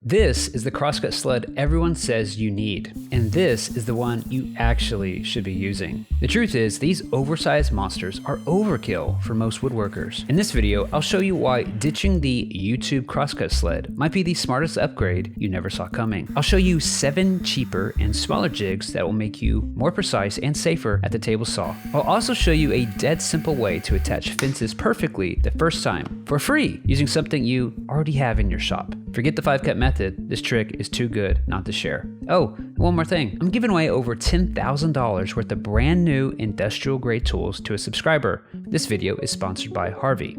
This is the crosscut sled everyone says you need, and this is the one you actually should be using. The truth is, these oversized monsters are overkill for most woodworkers. In this video, I'll show you why ditching the YouTube crosscut sled might be the smartest upgrade you never saw coming. I'll show you 7 cheaper and smaller jigs that will make you more precise and safer at the table saw. I'll also show you a dead simple way to attach fences perfectly the first time, for free, using something you already have in your shop. Forget the 5-cut method, this trick is too good not to share. Oh, one more thing. I'm giving away over $10,000 worth of brand new industrial grade tools to a subscriber. This video is sponsored by Harvey.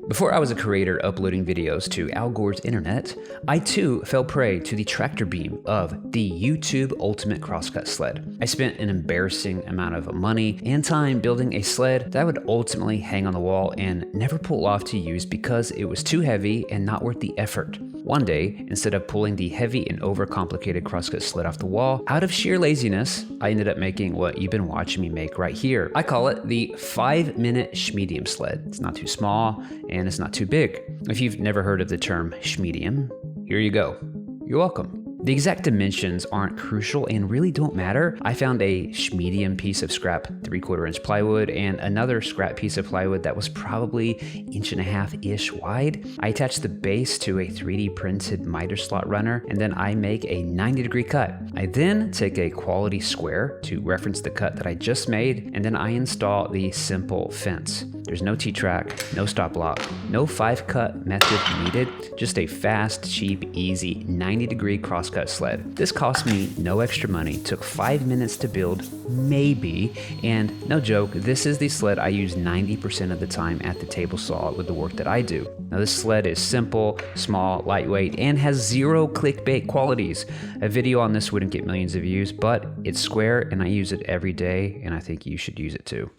Before I was a creator uploading videos to Al Gore's internet, I too fell prey to the tractor beam of the YouTube Ultimate Crosscut Sled. I spent an embarrassing amount of money and time building a sled that I would ultimately hang on the wall and never pull off to use because it was too heavy and not worth the effort. One day, instead of pulling the heavy and overcomplicated crosscut sled off the wall, out of sheer laziness, I ended up making what you've been watching me make right here. I call it the 5-minute Schmedium sled. It's not too small and it's not too big. If you've never heard of the term Schmedium, here you go. You're welcome. The exact dimensions aren't crucial and really don't matter. I found a Schmedium piece of scrap 3/4 inch plywood and another scrap piece of plywood that was probably 1.5-inch wide. I attached the base to a 3D printed miter slot runner, and then I make a 90-degree cut. I then take a quality square to reference the cut that I just made, and then I install the simple fence. There's no T-track, no stop block, no 5-cut method needed, just a fast, cheap, easy 90-degree crosscut sled. This cost me no extra money, took 5 minutes to build, maybe, and no joke, this is the sled I use 90% of the time at the table saw with the work that I do. Now this sled is simple, small, lightweight, and has 0 clickbait qualities. A video on this wouldn't get millions of views, but it's square and I use it every day, and I think you should use it too.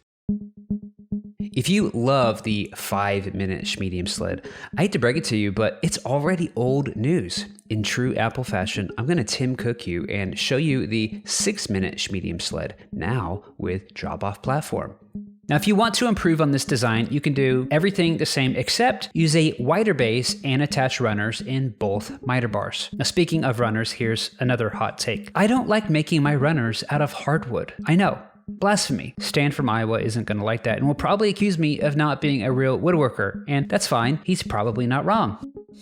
If you love the 5-minute Schmedium sled, I hate to break it to you, but it's already old news. In true Apple fashion, I'm going to Tim Cook you and show you the 6-minute Schmedium sled, now with drop-off platform. Now, if you want to improve on this design, you can do everything the same except use a wider base and attach runners in both miter bars. Now, speaking of runners, here's another hot take. I don't like making my runners out of hardwood. I know. Blasphemy. Stan from Iowa isn't going to like that and will probably accuse me of not being a real woodworker. And that's fine. He's probably not wrong.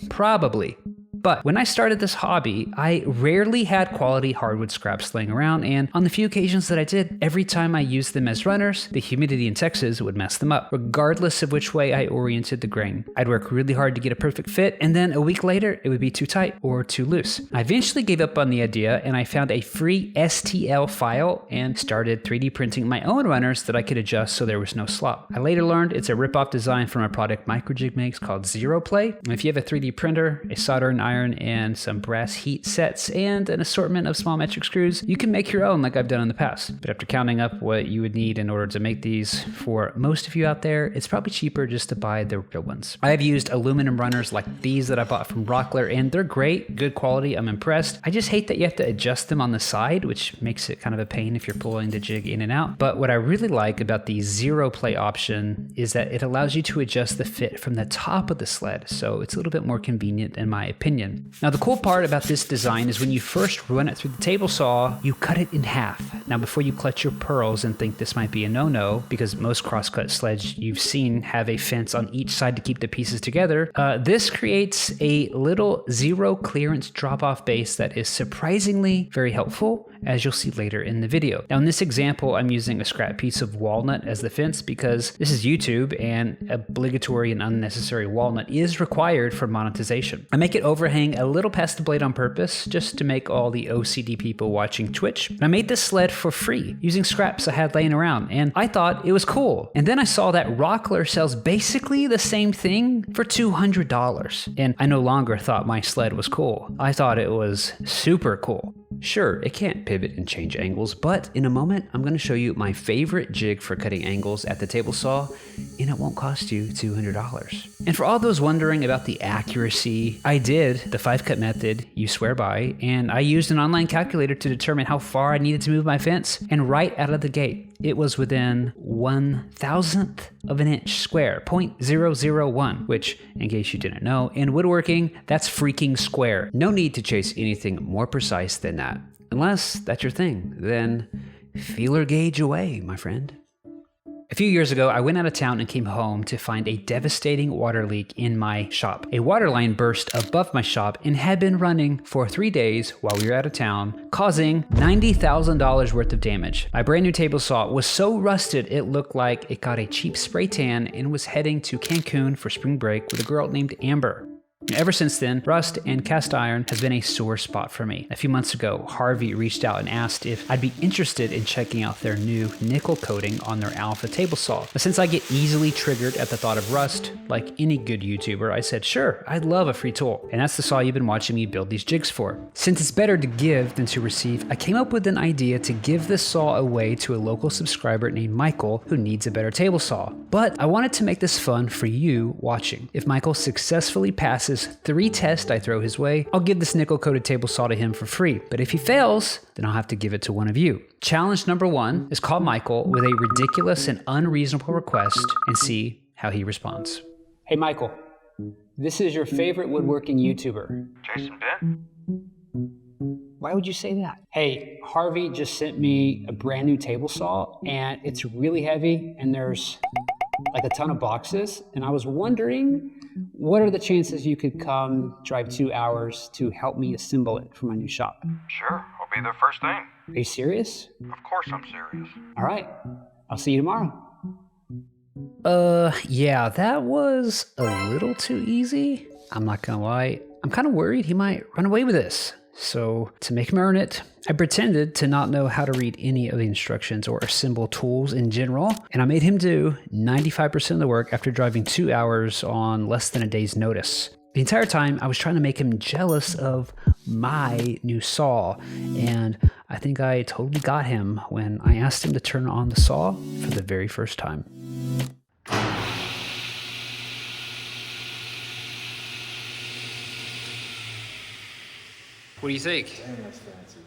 Probably. But when I started this hobby, I rarely had quality hardwood scraps laying around, and on the few occasions that I did, every time I used them as runners, the humidity in Texas would mess them up, regardless of which way I oriented the grain. I'd work really hard to get a perfect fit, and then a week later, it would be too tight or too loose. I eventually gave up on the idea, and I found a free STL file and started 3D printing my own runners that I could adjust so there was no slop. I later learned it's a rip-off design from a product Microjig makes called Zero Play. And if you have a 3D printer, a soldering iron, and some brass heat sets and an assortment of small metric screws, you can make your own like I've done in the past. But after counting up what you would need in order to make these, for most of you out there, it's probably cheaper just to buy the real ones. I have used aluminum runners like these that I bought from Rockler, and they're great, good quality, I'm impressed. I just hate that you have to adjust them on the side, which makes it kind of a pain if you're pulling the jig in and out. But what I really like about the Zero Play option is that it allows you to adjust the fit from the top of the sled, so it's a little bit more convenient in my opinion. Now the cool part about this design is when you first run it through the table saw, you cut it in half. Now before you clutch your pearls and think this might be a no-no, because most crosscut sleds you've seen have a fence on each side to keep the pieces together, this creates a little 0 clearance drop-off base that is surprisingly very helpful, as you'll see later in the video. Now in this example, I'm using a scrap piece of walnut as the fence because this is YouTube and obligatory and unnecessary walnut is required for monetization. I make it overhang a little past the blade on purpose just to make all the OCD people watching Twitch. And I made this sled for free using scraps I had laying around, and I thought it was cool. And then I saw that Rockler sells basically the same thing for $200. And I no longer thought my sled was cool. I thought it was super cool. Sure, it can't pivot and change angles, but in a moment, I'm going to show you my favorite jig for cutting angles at the table saw, and it won't cost you $200. And for all those wondering about the accuracy, I did the 5-cut method you swear by, and I used an online calculator to determine how far I needed to move my fence, and right out of the gate, it was within 1,000th of an inch square, 0.001, which, in case you didn't know, in woodworking, that's freaking square. No need to chase anything more precise than that. Unless that's your thing, then feeler gauge away, my friend. A few years ago, I went out of town and came home to find a devastating water leak in my shop. A water line burst above my shop and had been running for 3 days while we were out of town, causing $90,000 worth of damage. My brand new table saw was so rusted it looked like it got a cheap spray tan and was heading to Cancun for spring break with a girl named Amber. Ever since then, rust and cast iron has been a sore spot for me. A few months ago, Harvey reached out and asked if I'd be interested in checking out their new nickel coating on their Alpha table saw. But since I get easily triggered at the thought of rust, like any good YouTuber, I said, sure, I'd love a free tool. And that's the saw you've been watching me build these jigs for. Since it's better to give than to receive, I came up with an idea to give this saw away to a local subscriber named Michael who needs a better table saw. But I wanted to make this fun for you watching. If Michael successfully passes 3 tests I throw his way, I'll give this nickel-coated table saw to him for free. But if he fails, then I'll have to give it to one of you. Challenge number 1 is call Michael with a ridiculous and unreasonable request and see how he responds. Hey Michael, this is your favorite woodworking YouTuber. Jason Ben? Why would you say that? Hey, Harvey just sent me a brand new table saw and it's really heavy and there's like a ton of boxes, and I was wondering, what are the chances you could come drive 2 hours to help me assemble it for my new shop? Sure, I'll be there first thing. Are you serious? Of course I'm serious. All right, I'll see you tomorrow. Yeah, that was a little too easy. I'm not gonna lie, I'm kind of worried he might run away with this. So to make him earn it, I pretended to not know how to read any of the instructions or assemble tools in general, and I made him do 95% of the work after driving 2 hours on less than a day's notice. The entire time, I was trying to make him jealous of my new saw, and I think I totally got him when I asked him to turn on the saw for the very first time. What do you think? Damn, that's fancy.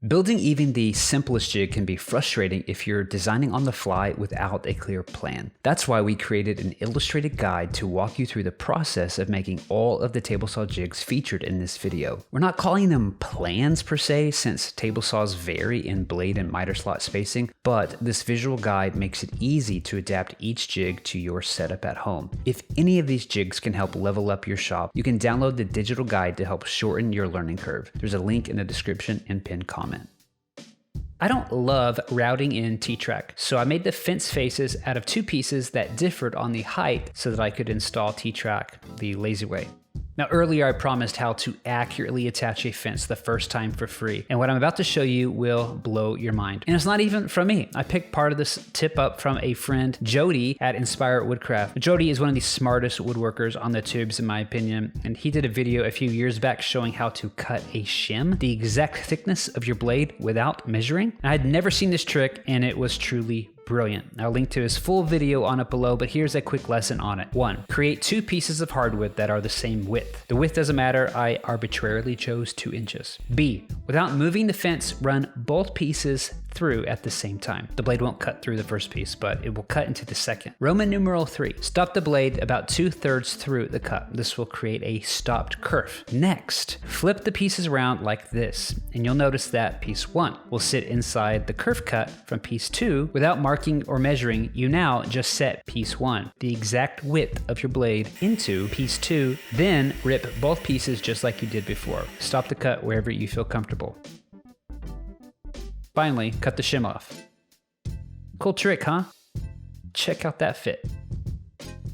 Building even the simplest jig can be frustrating if you're designing on the fly without a clear plan. That's why we created an illustrated guide to walk you through the process of making all of the table saw jigs featured in this video. We're not calling them plans per se, since table saws vary in blade and miter slot spacing, but this visual guide makes it easy to adapt each jig to your setup at home. If any of these jigs can help level up your shop, you can download the digital guide to help shorten your learning curve. There's a link in the description and pinned comment. I don't love routing in T-Track, so I made the fence faces out of 2 pieces that differed on the height so that I could install T-Track the lazy way. Now earlier I promised how to accurately attach a fence the first time for free, and what I'm about to show you will blow your mind. And it's not even from me. I picked part of this tip up from a friend, Jody at Inspire Woodcraft. Jody is one of the smartest woodworkers on the tubes in my opinion, and he did a video a few years back showing how to cut a shim, the exact thickness of your blade without measuring. I had never seen this trick and it was truly brilliant. I'll link to his full video on it below, but here's a quick lesson on it. 1. Create 2 pieces of hardwood that are the same width. The width doesn't matter, I arbitrarily chose 2 inches. B. Without moving the fence, run both pieces through at the same time. The blade won't cut through the first piece, but it will cut into the second. Roman numeral 3. Stop the blade about 2/3 through the cut. This will create a stopped kerf. Next, flip the pieces around like this, and you'll notice that piece 1 will sit inside the kerf cut from piece 2 without marking or measuring. You now just set piece 1, the exact width of your blade, into piece 2, then rip both pieces just like you did before. Stop the cut wherever you feel comfortable. Finally, cut the shim off. Cool trick, huh? Check out that fit.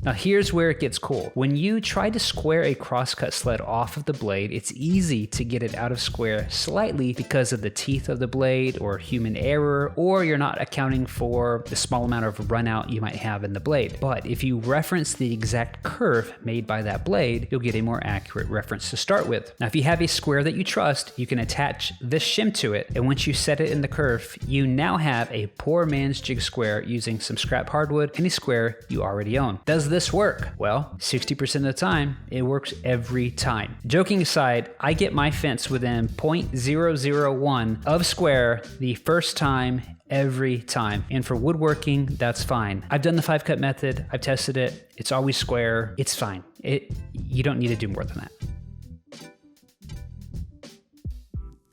Now here's where it gets cool. When you try to square a crosscut sled off of the blade, it's easy to get it out of square slightly because of the teeth of the blade or human error, or you're not accounting for the small amount of runout you might have in the blade. But if you reference the exact curve made by that blade, you'll get a more accurate reference to start with. Now if you have a square that you trust, you can attach this shim to it, and once you set it in the curve, you now have a poor man's jig square using some scrap hardwood and a square you already own. Does this work? Well, 60% of the time, it works every time. Joking aside, I get my fence within 0.001 of square the first time every time. And for woodworking, that's fine. I've done the 5-cut method. I've tested it. It's always square. It's fine. You don't need to do more than that.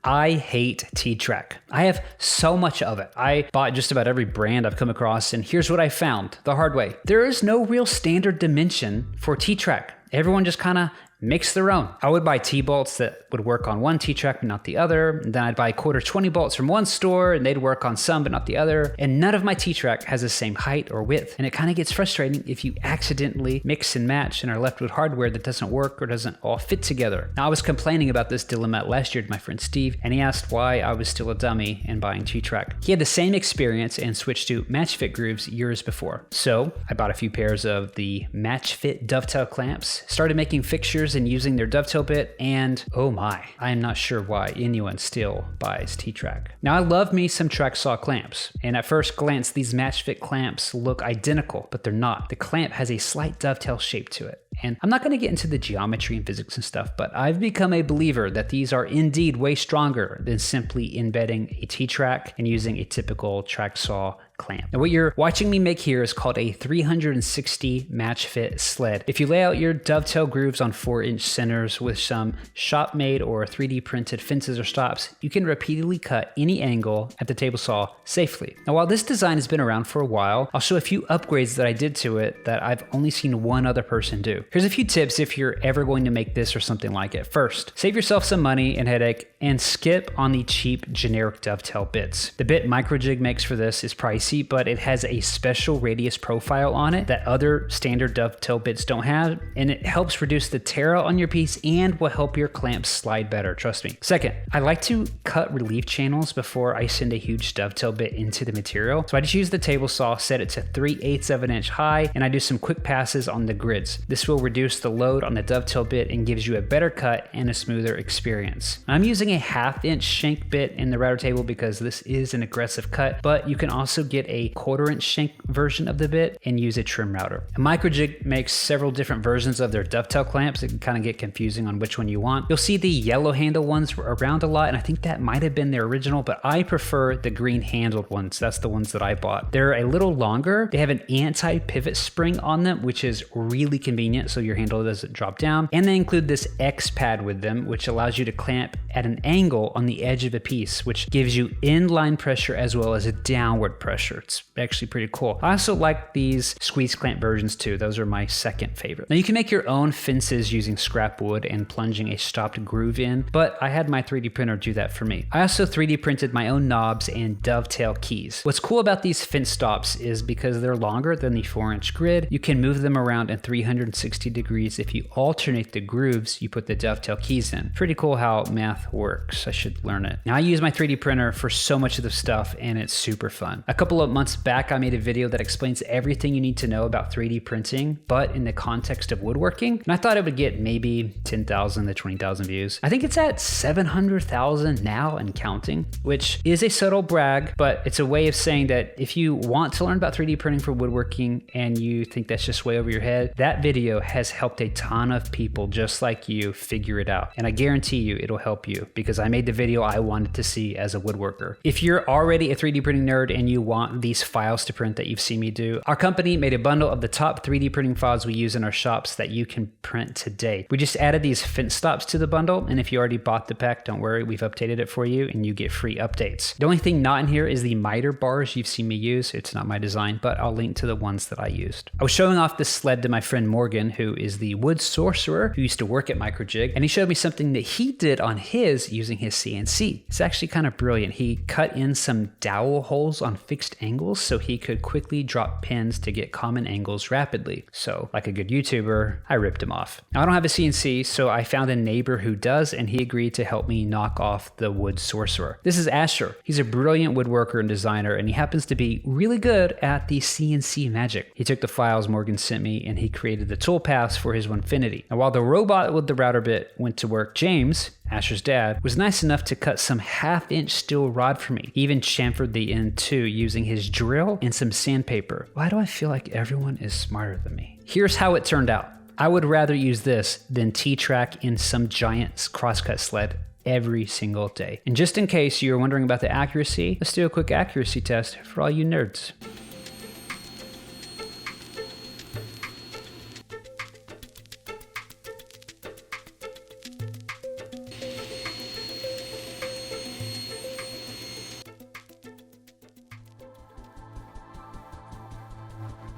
I hate T-Track. I have so much of it. I bought just about every brand I've come across, and here's what I found the hard way. There is no real standard dimension for T-Track. Everyone just kind of makes their own. I would buy T-bolts that would work on one T-track but not the other. And then I'd buy quarter 20 bolts from one store and they'd work on some but not the other. And none of my T-track has the same height or width. And it kind of gets frustrating if you accidentally mix and match and are left with hardware that doesn't work or doesn't all fit together. Now I was complaining about this dilemma last year to my friend Steve, and he asked why I was still a dummy and buying T-track. He had the same experience and switched to Matchfit grooves years before. So I bought a few pairs of the Matchfit dovetail clamps, started making fixtures and using their dovetail bit, and oh my, I am not sure why anyone still buys T-Track. Now I love me some track saw clamps, and at first glance these Matchfit clamps look identical, but they're not. The clamp has a slight dovetail shape to it. And I'm not going to get into the geometry and physics and stuff, but I've become a believer that these are indeed way stronger than simply embedding a T-track and using a typical track saw clamp. Now what you're watching me make here is called a 360 Matchfit Sled. If you lay out your dovetail grooves on 4-inch centers with some shop-made or 3D printed fences or stops, you can repeatedly cut any angle at the table saw safely. Now while this design has been around for a while, I'll show a few upgrades that I did to it that I've only seen one other person do. Here's a few tips if you're ever going to make this or something like it. First, save yourself some money and headache and skip on the cheap generic dovetail bits. The bit Microjig makes for this is pricey, but it has a special radius profile on it that other standard dovetail bits don't have, and it helps reduce the tear out on your piece and will help your clamps slide better, trust me. Second, I like to cut relief channels before I send a huge dovetail bit into the material. So I just use the table saw, set it to 3/8 of an inch high, and I do some quick passes on the grids. This will reduce the load on the dovetail bit and gives you a better cut and a smoother experience. I'm using a 1/2-inch shank bit in the router table because this is an aggressive cut, but you can also get a 1/4-inch shank version of the bit and use a trim router. And Microjig makes several different versions of their dovetail clamps. It can kind of get confusing on which one you want. You'll see the yellow handle ones around a lot, and I think that might have been their original, but I prefer the green handled ones. That's the ones that I bought. They're a little longer. They have an anti-pivot spring on them, which is really convenient so your handle doesn't drop down. And they include this X pad with them, which allows you to clamp at an angle on the edge of a piece, which gives you inline pressure as well as a downward pressure. It's actually pretty cool. I also like these squeeze clamp versions too. Those are my second favorite. Now you can make your own fences using scrap wood and plunging a stopped groove in, but I had my 3D printer do that for me. I also 3D printed my own knobs and dovetail keys. What's cool about these fence stops is because they're longer than the 4-inch grid, you can move them around in 360 degrees. If you alternate the grooves, you put the dovetail keys in. Pretty cool how math works. I should learn it. Now I use my 3D printer for so much of the stuff and it's super fun. A couple of months back, I made a video that explains everything you need to know about 3D printing, but in the context of woodworking. And I thought it would get maybe 10,000 to 20,000 views. I think it's at 700,000 now and counting, which is a subtle brag, but it's a way of saying that if you want to learn about 3D printing for woodworking and you think that's just way over your head, that video has helped a ton of people just like you figure it out. And I guarantee you it'll help you because I made the video I wanted to see as a woodworker. If you're already a 3D printing nerd and you want these files to print that you've seen me do, our company made a bundle of the top 3D printing files we use in our shops that you can print today. We just added these fence stops to the bundle, and if you already bought the pack, don't worry, we've updated it for you and you get free updates. The only thing not in here is the miter bars you've seen me use. It's not my design, but I'll link to the ones that I used. I was showing off this sled to my friend Morgan, who is the wood sorcerer who used to work at Microjig, and he showed me something that he did on his using his CNC. It's actually kind of brilliant. He cut in some dowel holes on fixed angles so he could quickly drop pins to get common angles rapidly. So like a good YouTuber, I ripped him off. Now I don't have a CNC, so I found a neighbor who does, and he agreed to help me knock off the wood sorcerer. This is Asher. He's a brilliant woodworker and designer, and he happens to be really good at the CNC magic. He took the files Morgan sent me and he created the tool paths for his Onefinity. Now while the robot with the router bit went to work, James, Asher's dad, was nice enough to cut some 1/2-inch steel rod for me. He even chamfered the end too using his drill and some sandpaper. Why do I feel like everyone is smarter than me? Here's how it turned out. I would rather use this than T-track in some giant crosscut sled every single day. And just in case you're wondering about the accuracy, let's do a quick accuracy test for all you nerds.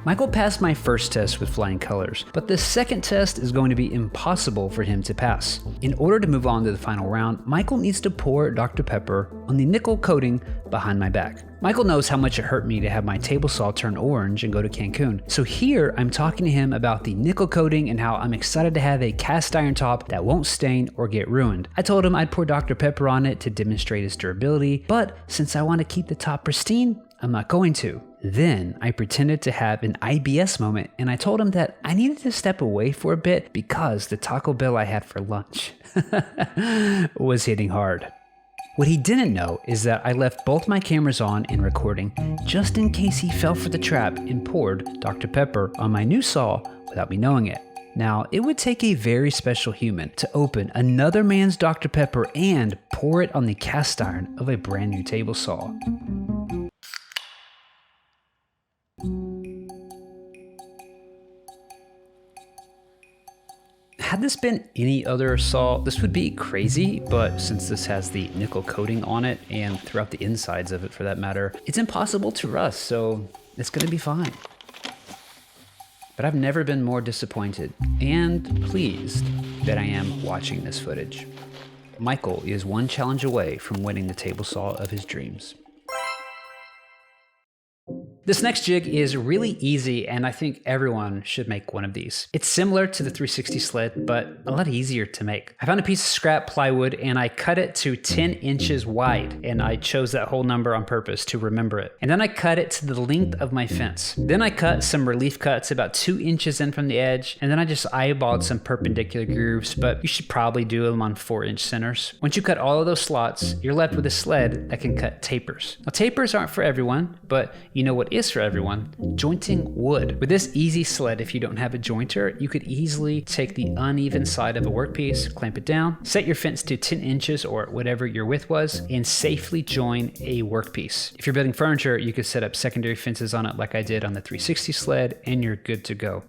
Michael passed my first test with flying colors, but the second test is going to be impossible for him to pass. In order to move on to the final round, Michael needs to pour Dr. Pepper on the nickel coating behind my back. Michael knows how much it hurt me to have my table saw turn orange and go to Cancun. So here I'm talking to him about the nickel coating and how I'm excited to have a cast iron top that won't stain or get ruined. I told him I'd pour Dr. Pepper on it to demonstrate its durability, but since I want to keep the top pristine, I'm not going to. Then I pretended to have an IBS moment and I told him that I needed to step away for a bit because the Taco Bell I had for lunch was hitting hard. What he didn't know is that I left both my cameras on and recording just in case he fell for the trap and poured Dr. Pepper on my new saw without me knowing it. Now, it would take a very special human to open another man's Dr. Pepper and pour it on the cast iron of a brand new table saw. Had this been any other saw, this would be crazy, but since this has the nickel coating on it and throughout the insides of it for that matter, it's impossible to rust, so it's gonna be fine. But I've never been more disappointed and pleased that I am watching this footage. Michael is one challenge away from winning the table saw of his dreams. This next jig is really easy and I think everyone should make one of these. It's similar to the 360 sled, but a lot easier to make. I found a piece of scrap plywood and I cut it to 10 inches wide, and I chose that whole number on purpose to remember it. And then I cut it to the length of my fence. Then I cut some relief cuts about 2 inches in from the edge, and then I just eyeballed some perpendicular grooves, but you should probably do them on 4-inch centers. Once you cut all of those slots, you're left with a sled that can cut tapers. Now tapers aren't for everyone, but you know what is for everyone: jointing wood. With this easy sled, if you don't have a jointer, you could easily take the uneven side of a workpiece, clamp it down, set your fence to 10 inches or whatever your width was, and safely join a workpiece. If you're building furniture, you could set up secondary fences on it like I did on the 360 sled, and you're good to go.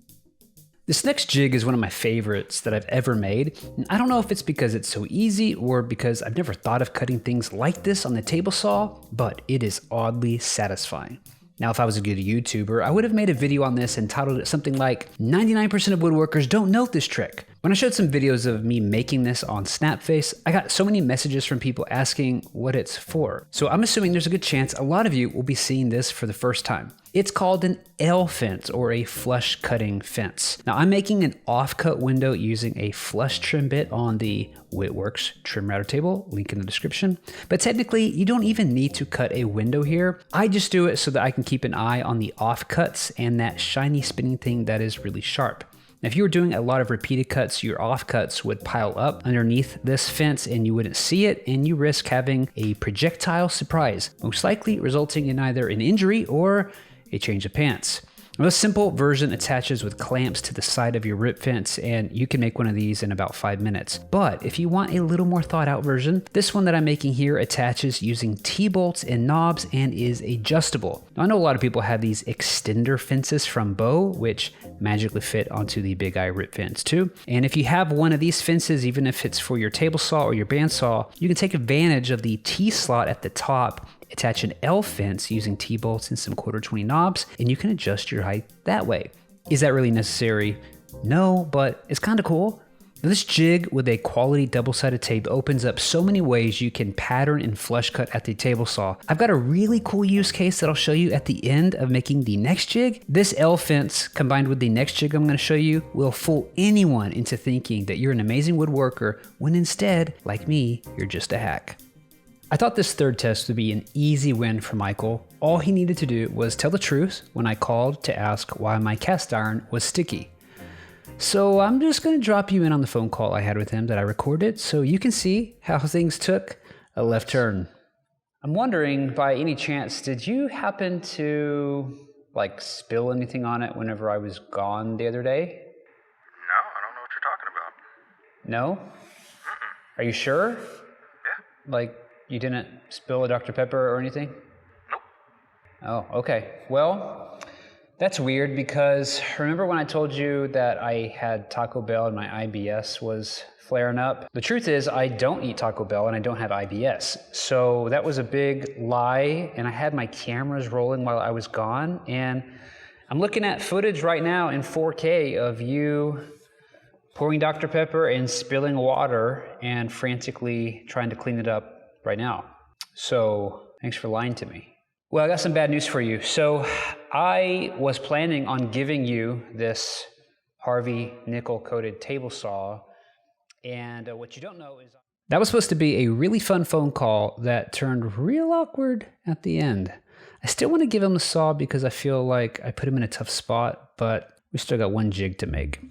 This next jig is one of my favorites that I've ever made. And I don't know if it's because it's so easy or because I've never thought of cutting things like this on the table saw, but it is oddly satisfying. Now, if I was a good YouTuber, I would have made a video on this and titled it something like 99% of woodworkers don't know this trick. When I showed some videos of me making this on Snapface, I got so many messages from people asking what it's for. So I'm assuming there's a good chance a lot of you will be seeing this for the first time. It's called an L fence, or a flush cutting fence. Now I'm making an offcut window using a flush trim bit on the Whitworks trim router table, link in the description. But technically you don't even need to cut a window here. I just do it so that I can keep an eye on the offcuts and that shiny spinning thing that is really sharp. Now, if you were doing a lot of repeated cuts, your offcuts would pile up underneath this fence and you wouldn't see it, and you risk having a projectile surprise, most likely resulting in either an injury or a change of pants. Now, this simple version attaches with clamps to the side of your rip fence, and you can make one of these in about 5 minutes. But if you want a little more thought out version, this one that I'm making here attaches using T-bolts and knobs and is adjustable. Now, I know a lot of people have these extender fences from Bow, which magically fit onto the Big Eye rip fence too. And if you have one of these fences, even if it's for your table saw or your bandsaw, you can take advantage of the T-slot at the top, attach an L fence using T-bolts and some 1/4-20 knobs, and you can adjust your height that way. Is that really necessary? No, but it's kind of cool. Now, this jig with a quality double-sided tape opens up so many ways you can pattern and flush cut at the table saw. I've got a really cool use case that I'll show you at the end of making the next jig. This L fence combined with the next jig I'm going to show you will fool anyone into thinking that you're an amazing woodworker when instead, like me, you're just a hack. I thought this third test would be an easy win for Michael. All he needed to do was tell the truth when I called to ask why my cast iron was sticky. So I'm just going to drop you in on the phone call I had with him that I recorded so you can see how things took a left turn. I'm wondering, by any chance, did you happen to spill anything on it whenever I was gone the other day? No, I don't know what you're talking about. No? Are you sure? Like, you didn't spill a Dr. Pepper or anything? Nope. Oh, okay. Well, that's weird because remember when I told you that I had Taco Bell and my IBS was flaring up? The truth is I don't eat Taco Bell and I don't have IBS. So that was a big lie, and I had my cameras rolling while I was gone, and I'm looking at footage right now in 4K of you pouring Dr. Pepper and spilling water and frantically trying to clean it up right now. So thanks for lying to me. Well, I got some bad news for you. So I was planning on giving you this Harvey nickel-coated table saw, and what you don't know is that was supposed to be a really fun phone call that turned real awkward at the end. I still want to give him the saw because I feel like I put him in a tough spot, but we still got one jig to make.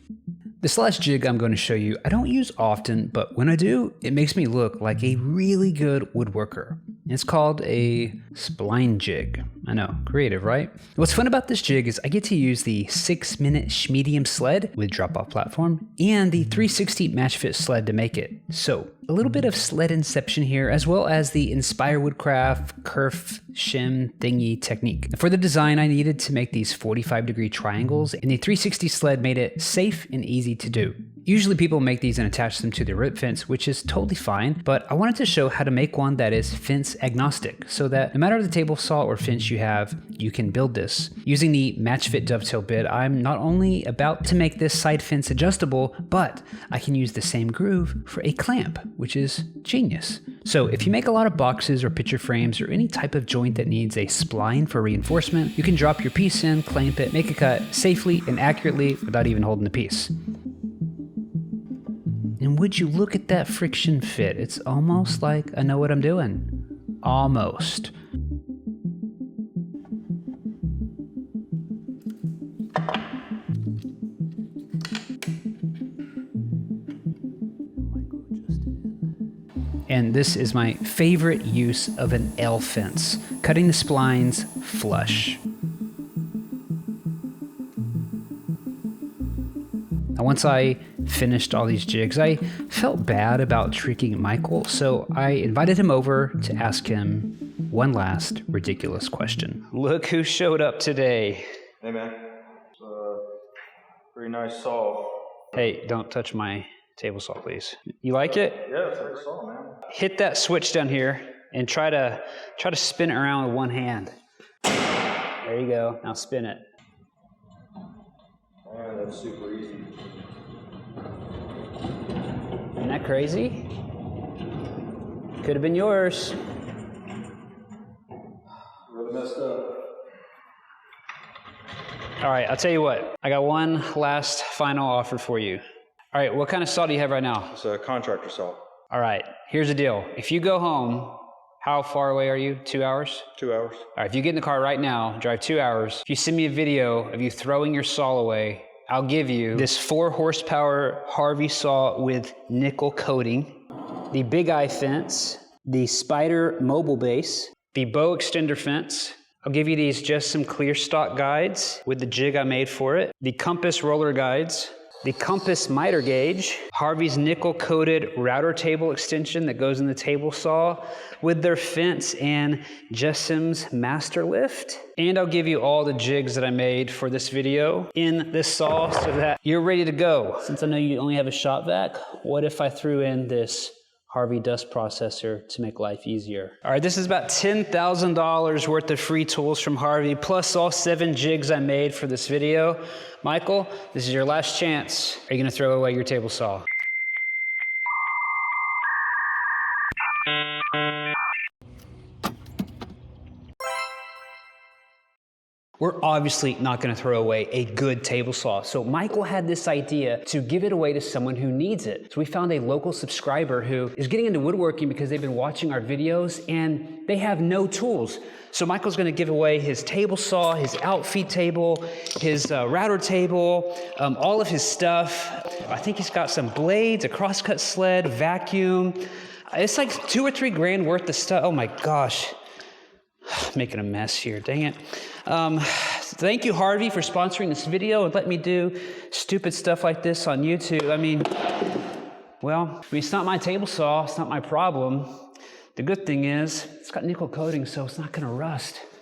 This last jig I'm going to show you, I don't use often, but when I do, it makes me look like a really good woodworker. It's called a spline jig. I know, creative, right? What's fun about this jig is I get to use the 6-minute Schmedium sled with drop-off platform and the 360 Matchfit sled to make it. So a little bit of sled inception here, as well as the Inspire Woodcraft kerf shim thingy technique. For the design, I needed to make these 45-degree triangles, and the 360 sled made it safe and easy to do. Usually people make these and attach them to their rip fence, which is totally fine, but I wanted to show how to make one that is fence agnostic, so that no matter the table saw or fence you have, you can build this. Using the Matchfit dovetail bit, I'm not only about to make this side fence adjustable, but I can use the same groove for a clamp, which is genius. So if you make a lot of boxes or picture frames or any type of joint that needs a spline for reinforcement, you can drop your piece in, clamp it, make a cut safely and accurately without even holding the piece. And would you look at that friction fit? It's almost like I know what I'm doing. Almost. And this is my favorite use of an L fence, cutting the splines flush. Now, once I finished all these jigs, I felt bad about tricking Michael, so I invited him over to ask him one last ridiculous question. Look who showed up today. Hey, man. It's a pretty nice saw. Hey, don't touch my table saw, please. You like it? Yeah, it's a nice saw, man. Hit that switch down here and try to spin it around with one hand. There you go. Now spin it. Yeah, that's super easy. Isn't that crazy? Could have been yours. Really messed up. All right, I'll tell you what. I got one last final offer for you. All right, what kind of saw do you have right now? It's a contractor saw. All right, here's the deal. If you go home, how far away are you? 2 hours? 2 hours. All right, if you get in the car right now, drive 2 hours, if you send me a video of you throwing your saw away, I'll give you this 4 horsepower Harvey saw with nickel coating, the Big Eye fence, the Spider mobile base, the bow extender fence. I'll give you these just some clear stock guides with the jig I made for it, the compass roller guides, the compass miter gauge, Harvey's nickel coated router table extension that goes in the table saw with their fence and Jessim's master lift. And I'll give you all the jigs that I made for this video in this saw so that you're ready to go. Since I know you only have a shop vac, what if I threw in this Harvey dust processor to make life easier? All right, this is about $10,000 worth of free tools from Harvey, plus all 7 jigs I made for this video. Michael, this is your last chance. Are you gonna throw away your table saw? We're obviously not going to throw away a good table saw. So Michael had this idea to give it away to someone who needs it. So we found a local subscriber who is getting into woodworking because they've been watching our videos and they have no tools. So Michael's going to give away his table saw, his outfeed table, his router table, all of his stuff. I think he's got some blades, a crosscut sled, vacuum. It's like $2 or $3 grand worth of stuff. Oh my gosh. Making a mess here, dang it. Thank you, Harvey, for sponsoring this video and let me do stupid stuff like this on YouTube. I mean, it's not my table saw, it's not my problem. The good thing is, it's got nickel coating, so it's not gonna rust.